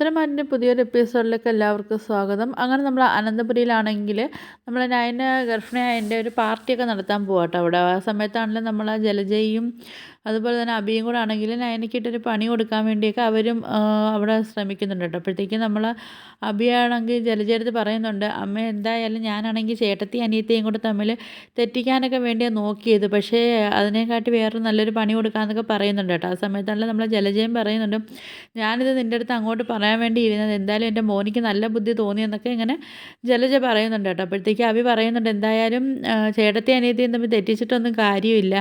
ഉത്തരമാറ്റിൻ്റെ പുതിയൊരു എപ്പിസോഡിലേക്ക് എല്ലാവർക്കും സ്വാഗതം. അങ്ങനെ നമ്മൾ അനന്തപുരിയിലാണെങ്കിൽ നമ്മൾ നയന ഗർഭിണിയായതിൻ്റെ ഒരു പാർട്ടിയൊക്കെ നടത്താൻ പോവാം കേട്ടോ. അവിടെ ആ സമയത്താണെങ്കിലും നമ്മൾ ജലജയും അതുപോലെ തന്നെ അബിയും കൂടെ ആണെങ്കിൽ നയനയ്ക്കിട്ടൊരു പണി കൊടുക്കാൻ വേണ്ടിയൊക്കെ അവരും അവിടെ ശ്രമിക്കുന്നുണ്ട് കേട്ടോ. അപ്പോഴത്തേക്കും നമ്മൾ അബിയാണെങ്കിൽ ജലജയടുത്ത് പറയുന്നുണ്ട്, അമ്മ എന്തായാലും ഞാനാണെങ്കിൽ ചേട്ടത്തി അനിയത്തിയും കൂടെ തമ്മിൽ തെറ്റിക്കാനൊക്കെ വേണ്ടിയാണ് നോക്കിയത്, പക്ഷേ അതിനെക്കാട്ടി വേറെ നല്ലൊരു പണി കൊടുക്കാമെന്നൊക്കെ പറയുന്നുണ്ട് കേട്ടോ. ആ സമയത്താണെങ്കിലും നമ്മൾ ജലജയും പറയുന്നുണ്ട്, ഞാനിത് നിൻ്റെ അടുത്ത് അങ്ങോട്ട് പറയാൻ വേണ്ടി ഇരുന്നത്, എന്തായാലും എൻ്റെ മോനിക്ക് നല്ല ബുദ്ധി തോന്നിയെന്നൊക്കെ ഇങ്ങനെ ജലജ പറയുന്നുണ്ട് കേട്ടോ. അപ്പോഴത്തേക്ക് അഭി പറയുന്നുണ്ട്, എന്തായാലും ചേട്ടത്തി അനിയത്തിയും തമ്മിൽ തെറ്റിച്ചിട്ടൊന്നും കാര്യമില്ല,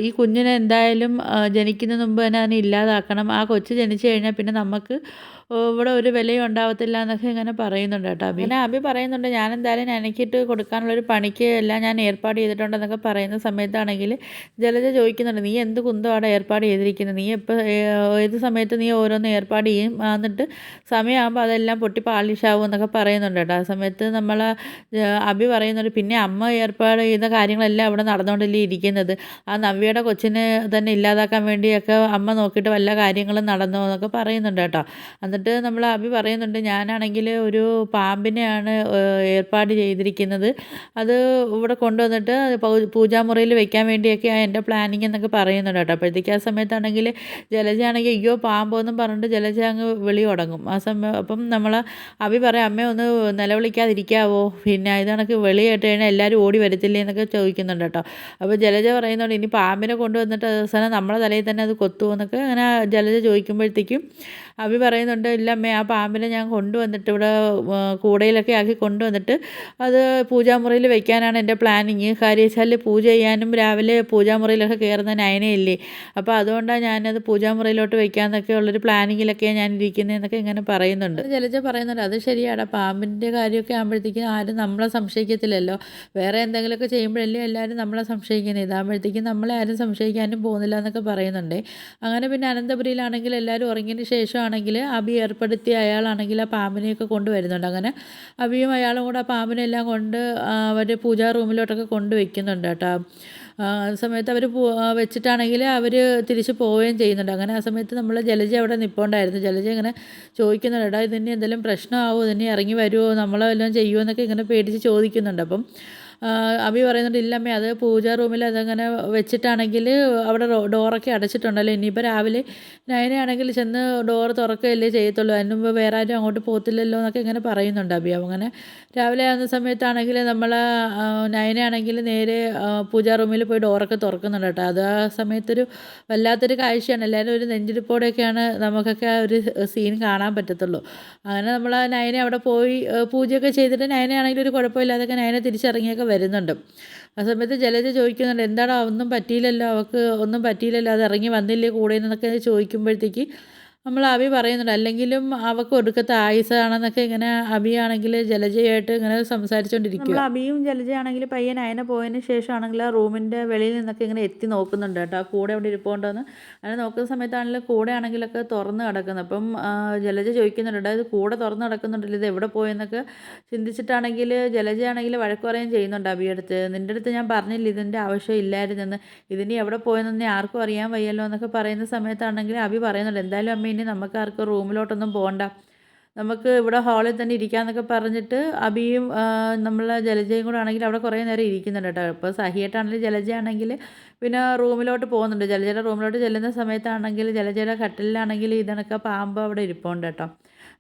ഈ കുഞ്ഞിനെ എന്തായാലും ജനിക്കുന്നതിന് മുമ്പ് തന്നെ അതിനെ ഇല്ലാതാക്കണം, ആ കൊച്ച് ജനിച്ചു കഴിഞ്ഞാൽ പിന്നെ നമുക്ക് ഇവിടെ ഒരു വിലയും ഉണ്ടാവത്തില്ല എന്നൊക്കെ ഇങ്ങനെ പറയുന്നുണ്ട് കേട്ടോ. പിന്നെ അഭി പറയുന്നുണ്ട്, ഞാൻ എന്തായാലും എനിക്കിട്ട് കൊടുക്കാനുള്ളൊരു പണിക്ക് എല്ലാം ഞാൻ ഏർപ്പാട് ചെയ്തിട്ടുണ്ടെന്നൊക്കെ പറയുന്ന സമയത്താണെങ്കിൽ ജലജ ചോദിക്കുന്നുണ്ട്, നീ എന്ത് കുന്തമാണ് ഏർപ്പാട് ചെയ്തിരിക്കുന്നത്, നീ എപ്പോൾ ഏത് സമയത്ത് നീ ഓരോന്ന് ഏർപ്പാട് ചെയ്യും, എന്നിട്ട് സമയമാകുമ്പോൾ അതെല്ലാം പൊട്ടി പാളിഷാവും എന്നൊക്കെ പറയുന്നുണ്ട് കേട്ടോ. ആ സമയത്ത് നമ്മൾ അഭി പറയുന്നുണ്ട്, പിന്നെ അമ്മ ഏർപ്പാട് ചെയ്യുന്ന കാര്യങ്ങളെല്ലാം അവിടെ നടന്നുകൊണ്ടല്ലേ ഇരിക്കുന്നത്, ആ നവ്യയുടെ കൊച്ചിനെ തന്നെ ഇല്ലാതാക്കാൻ വേണ്ടിയൊക്കെ അമ്മ നോക്കിയിട്ട് വല്ല കാര്യങ്ങളും നടന്നോ എന്നൊക്കെ പറയുന്നുണ്ട് കേട്ടോ. എന്നിട്ട് നമ്മൾ അഭി പറയുന്നുണ്ട്, ഞാനാണെങ്കിൽ ഒരു പാമ്പിനെയാണ് ഏർപ്പാട് ചെയ്തിരിക്കുന്നത്, അത് ഇവിടെ കൊണ്ടുവന്നിട്ട് പൂജാമുറിയിൽ വെക്കാൻ വേണ്ടിയൊക്കെയാണ് എൻ്റെ പ്ലാനിങ് എന്നൊക്കെ പറയുന്നുണ്ട് കേട്ടോ. അപ്പോഴത്തേക്ക് ആ സമയത്താണെങ്കിൽ ജലജയാണെങ്കിൽ അയ്യോ പാമ്പൊന്നും പറഞ്ഞിട്ട് ജലജ അങ്ങ് വിളി തുടങ്ങും. ആ സമയം അപ്പം നമ്മൾ അഭി പറയാം, അമ്മ ഒന്ന് നിലവിളിക്കാതിരിക്കാവോ, പിന്നെ ഇത് കണക്ക് വിളി കേട്ട് കഴിഞ്ഞാൽ എല്ലാവരും ഓടി വരത്തില്ലേ എന്നൊക്കെ ചോദിക്കുന്നുണ്ട് കേട്ടോ. അപ്പോൾ ജലജ പറയുന്നുണ്ട്, ഇനി പാമ്പിനെ കൊണ്ടുവന്നിട്ട് അവസാനം നമ്മളെ തലയിൽ തന്നെ അത് കൊത്തുമോ എന്നൊക്കെ അങ്ങനെ ജലജ ചോദിക്കുമ്പോഴത്തേക്കും അഭി പറയുന്നുണ്ട്, ഇല്ല അമ്മേ, ആ പാമ്പിനെ ഞാൻ കൊണ്ടുവന്നിട്ട് ഇവിടെ കൂടയിലൊക്കെ ആക്കി കൊണ്ടുവന്നിട്ട് അത് പൂജാമുറിയിൽ വെക്കാനാണ് എൻ്റെ പ്ലാനിങ്. കാര്യവശാൽ പൂജ ചെയ്യാനും രാവിലെ പൂജാമുറിയിലൊക്കെ കയറുന്ന നയനയില്ലേ, അപ്പോൾ അതുകൊണ്ടാണ് ഞാനത് പൂജാമുറിയിലോട്ട് വെക്കാമെന്നൊക്കെ ഉള്ളൊരു പ്ലാനിങ്ങിലൊക്കെയാണ് ഞാൻ ഇരിക്കുന്നതെന്നൊക്കെ ഇങ്ങനെ പറയുന്നുണ്ട്. ജലജ പറയുന്നുണ്ട്, അത് ശരിയാണ്, പാമ്പിൻ്റെ കാര്യമൊക്കെ ആകുമ്പോഴത്തേക്കും ആരും നമ്മളെ സംശയിക്കത്തില്ലല്ലോ, വേറെ എന്തെങ്കിലുമൊക്കെ ചെയ്യുമ്പോഴല്ലേ എല്ലാവരും നമ്മളെ സംശയിക്കുന്നത്, ഇതാകുമ്പോഴത്തേക്കും നമ്മളെ ആരും സംശയിക്കാനും പോകുന്നില്ല എന്നൊക്കെ പറയുന്നുണ്ട്. അങ്ങനെ പിന്നെ അനന്തപുരിയിലാണെങ്കിൽ എല്ലാവരും ഉറങ്ങിയതിന് ശേഷമാണെങ്കിൽ അഭി ഏർപ്പെടുത്തിയ അയാളാണെങ്കിൽ ആ പാമ്പിനെയൊക്കെ കൊണ്ടുവരുന്നുണ്ട്. അങ്ങനെ അഭിയും അയാളും കൂടെ ആ പാമ്പിനെല്ലാം കൊണ്ട് അവർ പൂജാ റൂമിലോട്ടൊക്കെ കൊണ്ടുവയ്ക്കുന്നുണ്ട് കേട്ടോ. ആ സമയത്ത് അവർ വെച്ചിട്ടാണെങ്കിൽ അവർ തിരിച്ച് പോവുകയും ചെയ്യുന്നുണ്ട്. അങ്ങനെ ആ സമയത്ത് നമ്മൾ ജലജ അവിടെ നിൽപ്പുണ്ടായിരുന്നു. ജലജ ഇങ്ങനെ ചോദിക്കുന്നുണ്ട്, എടാ ഇതിന് എന്തെങ്കിലും പ്രശ്നമാവുമോ, ഇതിന് ഇറങ്ങി വരുമോ, നമ്മളെ വല്ലതും ചെയ്യുമോ എന്നൊക്കെ ഇങ്ങനെ പേടിച്ച് ചോദിക്കുന്നുണ്ട്. അപ്പം അഭി പറയുന്നുണ്ട്, ഇല്ലമ്മേ, അത് പൂജാ റൂമിൽ അതങ്ങനെ വെച്ചിട്ടാണെങ്കിൽ അവിടെ ഡോറൊക്കെ അടച്ചിട്ടുണ്ടല്ലോ, ഇനിയിപ്പോൾ രാവിലെ നയനയാണെങ്കിൽ ചെന്ന് ഡോറ് തുറക്കുകയല്ലേ ചെയ്യത്തുള്ളൂ, അതിന് മുമ്പ് വേറെ ആരും അങ്ങോട്ട് പോകത്തില്ലല്ലോ എന്നൊക്കെ ഇങ്ങനെ പറയുന്നുണ്ട് അഭി. അങ്ങനെ രാവിലെ ആകുന്ന സമയത്താണെങ്കിൽ നമ്മൾ നയനയാണെങ്കിൽ നേരെ പൂജാ റൂമിൽ പോയി ഡോറൊക്കെ തുറക്കുന്നുണ്ട് കേട്ടോ. അത് ആ സമയത്തൊരു വല്ലാത്തൊരു കാഴ്ചയാണ്, എല്ലാവരും ഒരു നെഞ്ചിടിപ്പോടെയൊക്കെയാണ് നമുക്കൊക്കെ ആ ഒരു സീൻ കാണാൻ പറ്റത്തുള്ളൂ. അങ്ങനെ നമ്മൾ ആ നയനെ അവിടെ പോയി പൂജയൊക്കെ ചെയ്തിട്ട് നയനയാണെങ്കിൽ ഒരു കുഴപ്പമില്ലാതൊക്കെ നയനെ തിരിച്ചിറങ്ങിയൊക്കെ വരുന്നുണ്ട്. ആ സമയത്ത് ജലജ ചോദിക്കുന്നുണ്ട്, എന്താടാ ഒന്നും പറ്റിയില്ലല്ലോ, അവൾക്ക് ഒന്നും പറ്റിയില്ലല്ലോ, അത് ഇറങ്ങി വന്നില്ലേ കൂടെ എന്നൊക്കെ ചോദിക്കുമ്പോഴത്തേക്ക് നമ്മൾ അഭി പറയുന്നുണ്ട്, അല്ലെങ്കിലും അവൾക്ക് ഒടുക്കത്തെ ആയുസാണെന്നൊക്കെ ഇങ്ങനെ അഭിയാണെങ്കിൽ ജലജയായിട്ട് ഇങ്ങനെ സംസാരിച്ചുകൊണ്ടിരിക്കും. നമ്മൾ അഭിയും ജലജയാണെങ്കിൽ പയ്യൻ അയനെ പോയതിന് ശേഷമാണെങ്കിൽ ആ റൂമിൻ്റെ വെളിയിൽ നിന്നൊക്കെ ഇങ്ങനെ എത്തി നോക്കുന്നുണ്ട് കേട്ടോ, ആ കൂടെ അവിടെ ഇരിപ്പുണ്ടോയെന്ന്. അങ്ങനെ നോക്കുന്ന സമയത്താണെങ്കിൽ കൂടെ ആണെങ്കിലൊക്കെ തുറന്ന് കിടക്കുന്നത്. അപ്പം ജലജ ചോദിക്കുന്നുണ്ട്, അതായത് കൂടെ തുറന്ന് കിടക്കുന്നുണ്ടല്ലോ, ഇത് എവിടെ പോയെന്നൊക്കെ ചിന്തിച്ചിട്ടാണെങ്കിൽ ജലജയാണെങ്കിൽ വഴക്ക് പറയുകയും ചെയ്യുന്നുണ്ട് അഭിയടുത്ത്, നിൻ്റെ അടുത്ത് ഞാൻ പറഞ്ഞില്ല ഇതിൻ്റെ ആവശ്യം ഇല്ലായിരുന്നെന്ന്, ഇതിനി എവിടെ പോയെന്നൊന്നും ആർക്കും അറിയാൻ വയ്യല്ലോ എന്നൊക്കെ പറയുന്ന സമയത്താണെങ്കിൽ അഭി പറയുന്നുണ്ട്, എന്തായാലും അമ്മ ഇനി നമുക്ക് ആർക്കും റൂമിലോട്ടൊന്നും പോകണ്ട, നമുക്ക് ഇവിടെ ഹാളിൽ തന്നെ ഇരിക്കാമെന്നൊക്കെ പറഞ്ഞിട്ട് അഭിയും നമ്മളെ ജലജയും കൂടെ ആണെങ്കിൽ അവിടെ കുറേ നേരം ഇരിക്കുന്നുണ്ട് കേട്ടോ. ഇപ്പോൾ സഹിയായിട്ടാണെങ്കിൽ ജലജയാണെങ്കിൽ പിന്നെ റൂമിലോട്ട് പോകുന്നുണ്ട്. ജലജയുടെ റൂമിലോട്ട് ചെല്ലുന്ന സമയത്താണെങ്കിൽ ജലജയുടെ കട്ടിലാണെങ്കിൽ ഇതണക്കെ പാമ്പ് അവിടെ ഇരിപ്പുണ്ട് കേട്ടോ.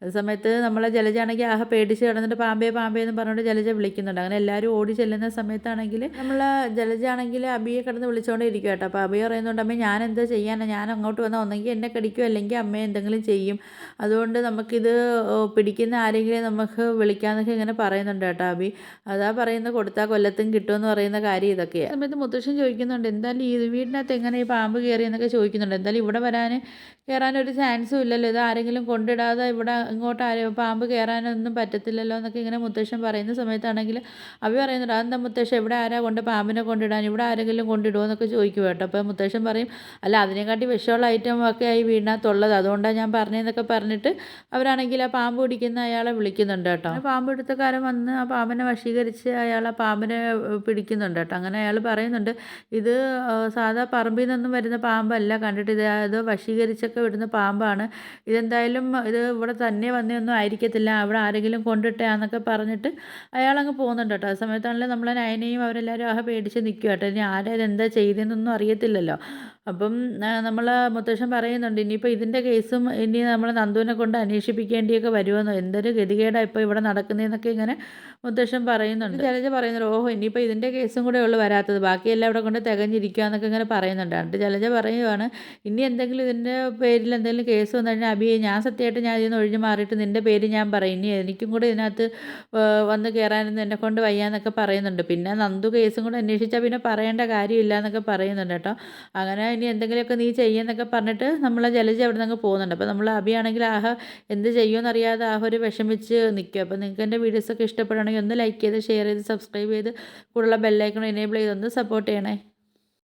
ആ സമയത്ത് നമ്മളെ ജലജയാണെങ്കിൽ ആകെ പേടിച്ച് കിടന്നിട്ട് പാമ്പേ പാമ്പേ എന്ന് പറഞ്ഞുകൊണ്ട് ജലജ വിളിക്കുന്നുണ്ട്. അങ്ങനെ എല്ലാവരും ഓടി ചെല്ലുന്ന സമയത്താണെങ്കിൽ നമ്മൾ ജലജയാണെങ്കിൽ അബിയെ കിടന്ന് വിളിച്ചുകൊണ്ടേ ഇരിക്കും കേട്ടോ. അപ്പോൾ അബി പറയുന്നുണ്ട്, അമ്മേ ഞാൻ എന്താ ചെയ്യാനാണ്, ഞാൻ അങ്ങോട്ട് വന്നാൽ ഒന്നെങ്കിൽ എന്നെ കടിക്കും അല്ലെങ്കിൽ അമ്മയെ എന്തെങ്കിലും ചെയ്യും, അതുകൊണ്ട് നമുക്കിത് പിടിക്കുന്ന ആരെങ്കിലും നമുക്ക് വിളിക്കാമെന്നൊക്കെ ഇങ്ങനെ പറയുന്നുണ്ട് കേട്ടോ അബി. അതാ പറയുന്നത്, കൊടുത്താൽ കൊല്ലത്തും കിട്ടുമെന്ന് പറയുന്ന കാര്യം ഇതൊക്കെയാണ്. സമയത്ത് മുത്തശ്ശൻ ചോദിക്കുന്നുണ്ട്, എന്തായാലും ഈ വീടിനകത്ത് എങ്ങനെ ഈ പാമ്പ് കയറി എന്നൊക്കെ ചോദിക്കുന്നുണ്ട്. എന്തായാലും ഇവിടെ കയറാനൊരു ചാൻസും ഇല്ലല്ലോ, ഇത് ആരെങ്കിലും കൊണ്ടിടാതെ ഇവിടെ ഇങ്ങോട്ട് പാമ്പ് കയറാനൊന്നും പറ്റത്തില്ലല്ലോ എന്നൊക്കെ ഇങ്ങനെ മുത്തശ്ശൻ പറയുന്ന സമയത്താണെങ്കിൽ അഭി പറയുന്നുണ്ട്, അതെന്താ മുത്തശ്ശൻ, ഇവിടെ ആരാ പാമ്പിനെ കൊണ്ടിടാൻ, ഇവിടെ ആരെങ്കിലും കൊണ്ടിടുമോ എന്നൊക്കെ ചോദിക്കും കേട്ടോ. അപ്പോൾ മുത്തശ്ശൻ പറയും, അല്ല അതിനെക്കാട്ടി വിഷമുള്ള ഐറ്റം ഒക്കെ ഈ വീടിനകത്തുള്ളത്, അതുകൊണ്ടാണ് ഞാൻ പറഞ്ഞതെന്നൊക്കെ പറഞ്ഞിട്ട് അവരാണെങ്കിൽ ആ പാമ്പ് പിടിക്കുന്ന അയാളെ വിളിക്കുന്നുണ്ട് കേട്ടോ. പാമ്പ് പിടുത്തക്കാരൻ വന്ന് ആ പാമ്പിനെ വശീകരിച്ച് അയാൾ ആ പാമ്പിനെ പിടിക്കുന്നുണ്ട് കേട്ടോ. അങ്ങനെ അയാൾ പറയുന്നുണ്ട്, ഇത് സാധാ പറമ്പിൽ നിന്നൊന്നും വരുന്ന പാമ്പല്ല, കണ്ടിട്ട് ഇത് വശീകരിച്ചൊക്കെ വിടുന്ന പാമ്പാണ്. ഇതെന്തായാലും ഇത് ഇവിടെ തന്നെ വന്നതൊന്നും ആയിരിക്കത്തില്ല, അവിടെ ആരെങ്കിലും കൊണ്ടിട്ടാന്നൊക്കെ പറഞ്ഞിട്ട് അയാളങ്ങ് പോകുന്നുണ്ട് കേട്ടോ. ആ സമയത്താണല്ലോ നമ്മളെ നയനയും അവരെല്ലാവരും പേടിച്ച് നിൽക്കുക കേട്ടോ. ഇനി ആരാ ഇതെന്താ ചെയ്തതെന്നൊന്നും അറിയത്തില്ലല്ലോ. അപ്പം നമ്മളെ മുത്തശ്ശൻ പറയുന്നുണ്ട്, ഇനിയിപ്പോൾ ഇതിൻ്റെ കേസും ഇനി നമ്മൾ നന്ദുവിനെ കൊണ്ട് അന്വേഷിപ്പിക്കേണ്ടിയൊക്കെ വരുമെന്നോ, എന്തൊരു ഗതികേടാണ് ഇപ്പോൾ ഇവിടെ നടക്കുന്നതെന്നൊക്കെ ഇങ്ങനെ മുത്തശ്ശൻ പറയുന്നുണ്ട്. ജലജ പറയുന്നുണ്ട്, ഓഹോ ഇനിയിപ്പോൾ ഇതിൻ്റെ കേസും കൂടെ ഉള്ളു വരാത്തത്, ബാക്കിയെല്ലാം ഇവിടെ കൊണ്ട് തികഞ്ഞിരിക്കുക എന്നൊക്കെ ഇങ്ങനെ പറയുന്നുണ്ട്. എന്നിട്ട് ജലജ പറയുവാണ്, ഇനി എന്തെങ്കിലും ഇതിൻ്റെ പേരിൽ എന്തെങ്കിലും കേസ് വന്നു കഴിഞ്ഞാൽ അബിയെ, ഞാൻ സത്യമായിട്ട് ഞാൻ ഇതിൽ നിന്ന് ഒഴിഞ്ഞു മാറിയിട്ട് നിൻ്റെ പേര് ഞാൻ പറയും, ഇനി എനിക്കും കൂടെ ഇതിനകത്ത് വന്ന് കയറാനൊന്നും എന്നെ കൊണ്ട് വയ്യാന്നൊക്കെ പറയുന്നുണ്ട്. പിന്നെ നന്ദു കേസും കൂടെ അന്വേഷിച്ചാൽ പിന്നെ പറയേണ്ട കാര്യമില്ല എന്നൊക്കെ പറയുന്നുണ്ട് കേട്ടോ. അങ്ങനെ ഇനി എന്തെങ്കിലുമൊക്കെ നീ ചെയ്യുമെന്നൊക്കെ പറഞ്ഞിട്ട് നമ്മളെ ജലജ അവിടെ നിന്ന് പോകുന്നുണ്ട്. അപ്പോൾ നമ്മൾ അബിയാണെങ്കിൽ എന്ത് ചെയ്യുമെന്നറിയാതെ ഒരു വിഷമിച്ച് നിൽക്കുക. അപ്പോൾ നിങ്ങൾക്ക് എൻ്റെ വീഡിയോസൊക്കെ ഇഷ്ടപ്പെടുകയാണെങ്കിൽ ഒന്ന് ലൈക്ക് ചെയ്ത് ഷെയർ ചെയ്ത് സബ്സ്ക്രൈബ് ചെയ്ത് കൂടുതലുള്ള ബെല്ലൈക്കൺ എനേബിൾ ചെയ്തൊന്ന് സപ്പോർട്ട് ചെയ്യണേ.